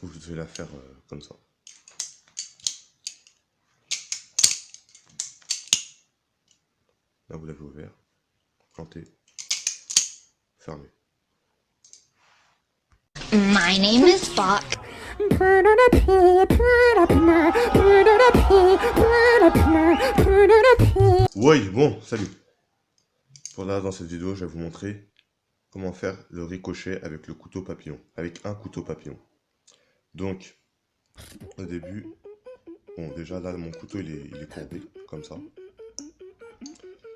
Vous devez la faire comme ça. Là, vous l'avez ouvert, planté, fermé. My name is Spock. Ouais, bon, salut. Pour là, dans cette vidéo, je vais vous montrer comment faire le ricochet avec le couteau papillon. Avec un couteau papillon. Donc, au début, bon, déjà là, mon couteau, il est courbé, comme ça.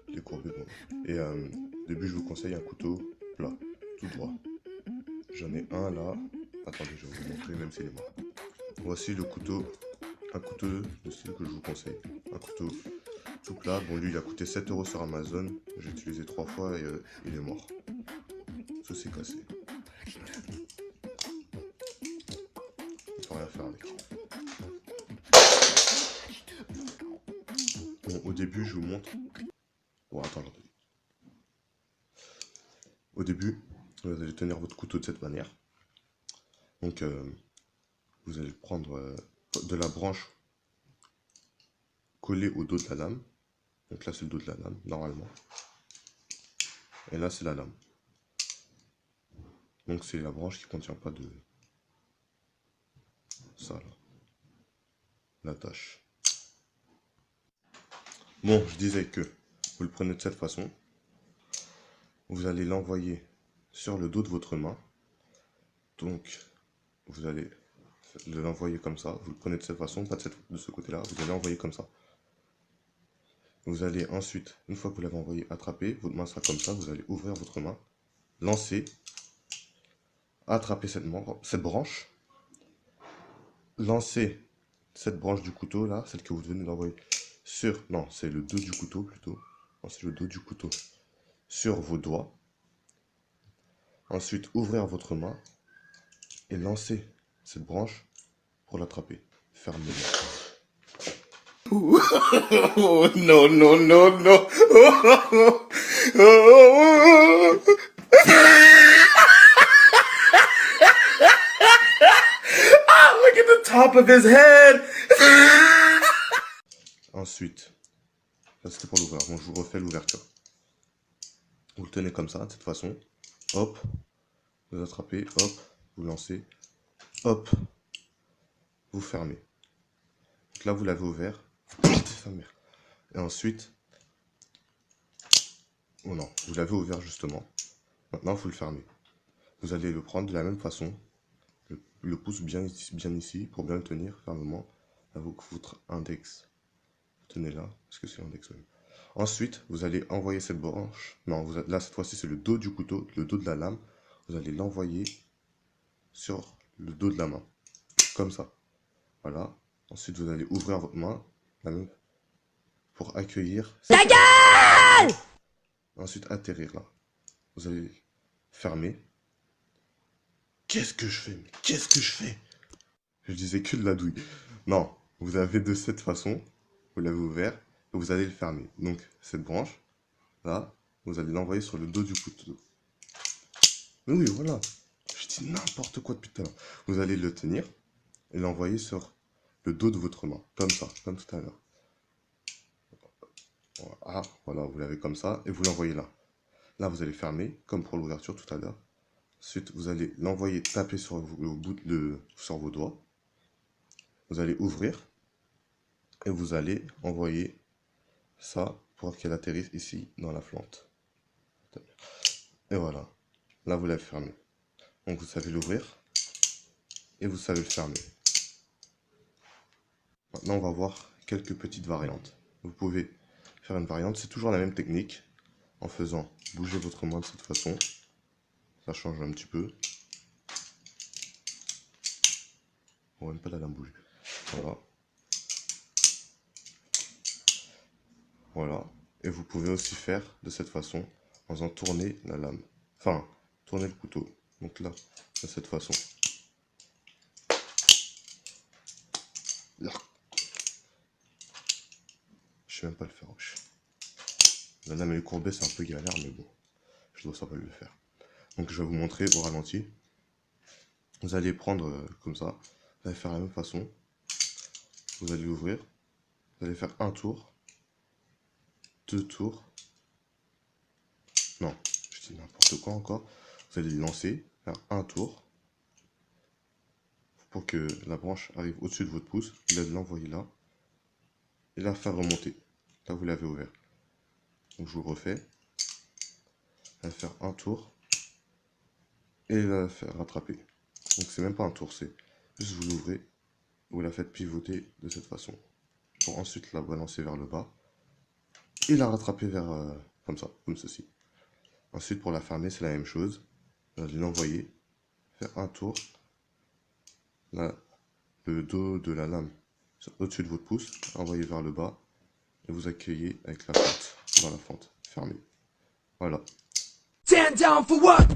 Il est courbé, bon. Et au début, je vous conseille un couteau plat, tout droit. J'en ai un là. Attendez, je vais vous montrer, même s'il est mort. Voici le couteau, un couteau de style que je vous conseille. Un couteau tout plat. Bon, lui, il a coûté 7 € sur Amazon. J'ai utilisé 3 fois et il est mort. Tout s'est cassé. On peut rien faire avec. Bon, au début, je vous montre. Bon, attends. Au début, vous allez tenir votre couteau de cette manière. Donc, vous allez prendre de la branche collée au dos de la lame. Donc là, c'est le dos de la lame, normalement. Et là, c'est la lame. Donc, c'est la branche qui ne contient pas de ça, là. La tâche. Bon, je disais que vous le prenez de cette façon. Vous allez l'envoyer sur le dos de votre main. Donc, vous allez l'envoyer comme ça. Vous le prenez de cette façon, pas de ce côté-là. Vous allez l'envoyer comme ça. Vous allez ensuite, une fois que vous l'avez envoyé, attraper. Votre main sera comme ça. Vous allez ouvrir votre main, lancer, attraper cette branche, lancer cette branche du couteau là, celle que vous venez d'envoyer sur... Non, c'est le dos du couteau plutôt. Non, c'est le dos du couteau. Sur vos doigts. Ensuite, ouvrir votre main et lancer cette branche pour l'attraper. Fermez-la. Oh, no, no, no, no. Look at the top of his head. Ensuite, ça c'était pour l'ouvrir. Bon, je vous refais l'ouverture. Vous le tenez comme ça, de cette façon. Hop. Vous attrapez. Hop. Vous lancez. Hop. Vous fermez. Donc là, vous l'avez ouvert. Et ensuite... Oh non, vous l'avez ouvert justement. Maintenant, il faut le fermer. Vous allez le prendre de la même façon. Le pouce bien ici pour bien le tenir fermement. Avec votre index. Tenez là, parce que c'est l'index même. Ensuite, vous allez envoyer cette branche. Non, là, cette fois-ci, c'est le dos du couteau, le dos de la lame. Vous allez l'envoyer sur le dos de la main. Comme ça. Voilà. Ensuite, vous allez ouvrir votre main. La même. Pour accueillir. Ta gueule! Ensuite, atterrir là. Vous allez fermer. Qu'est-ce que je fais? Qu'est-ce que je fais? Je disais que de la douille. Non, vous avez de cette façon. Vous l'avez ouvert. Et vous allez le fermer. Donc, cette branche. Là, vous allez l'envoyer sur le dos du couteau. Oui, voilà. Je dis n'importe quoi depuis tout à l'heure. Vous allez le tenir et l'envoyer sur le dos de votre main. Comme ça, comme tout à l'heure. Voilà, vous l'avez comme ça et vous l'envoyez là. Là, vous allez fermer, comme pour l'ouverture tout à l'heure. Ensuite, vous allez l'envoyer taper sur sur vos doigts. Vous allez ouvrir et vous allez envoyer ça pour qu'elle atterrisse ici dans la plante. Et voilà. Là, vous l'avez fermé. Donc, vous savez l'ouvrir et vous savez le fermer. Maintenant, on va voir quelques petites variantes. Vous pouvez faire une variante. C'est toujours la même technique en faisant bouger votre main de cette façon. Ça change un petit peu. On va même pas la lame bouger. Voilà. Voilà. Et vous pouvez aussi faire de cette façon en faisant tourner la lame. Enfin, tourner le couteau. Donc là, de cette façon. Là. Je sais même pas le faire. La lame elle est courbée, c'est un peu galère, mais bon. Je dois savoir le faire. Donc je vais vous montrer au ralenti. Vous allez prendre comme ça, vous allez faire la même façon. Vous allez ouvrir, vous allez faire un tour, 2 tours. Non, je dis n'importe quoi encore. Vous allez lancer, faire un tour pour que la branche arrive au-dessus de votre pouce. Vous allez l'envoyer là et la faire remonter. Là, vous l'avez ouvert. Donc, je vous refais. Vous allez faire un tour et la faire rattraper. Donc, c'est même pas un tour, c'est juste vous l'ouvrez, vous la faites pivoter de cette façon pour ensuite la balancer vers le bas et la rattraper vers comme ça, comme ceci. Ensuite, pour la fermer, c'est la même chose. Vous allez l'envoyer, faire un tour. Là, le dos de la lame au-dessus de votre pouce, envoyez vers le bas et vous accueillez avec la fente dans la fente fermée. Voilà. Stand down for what?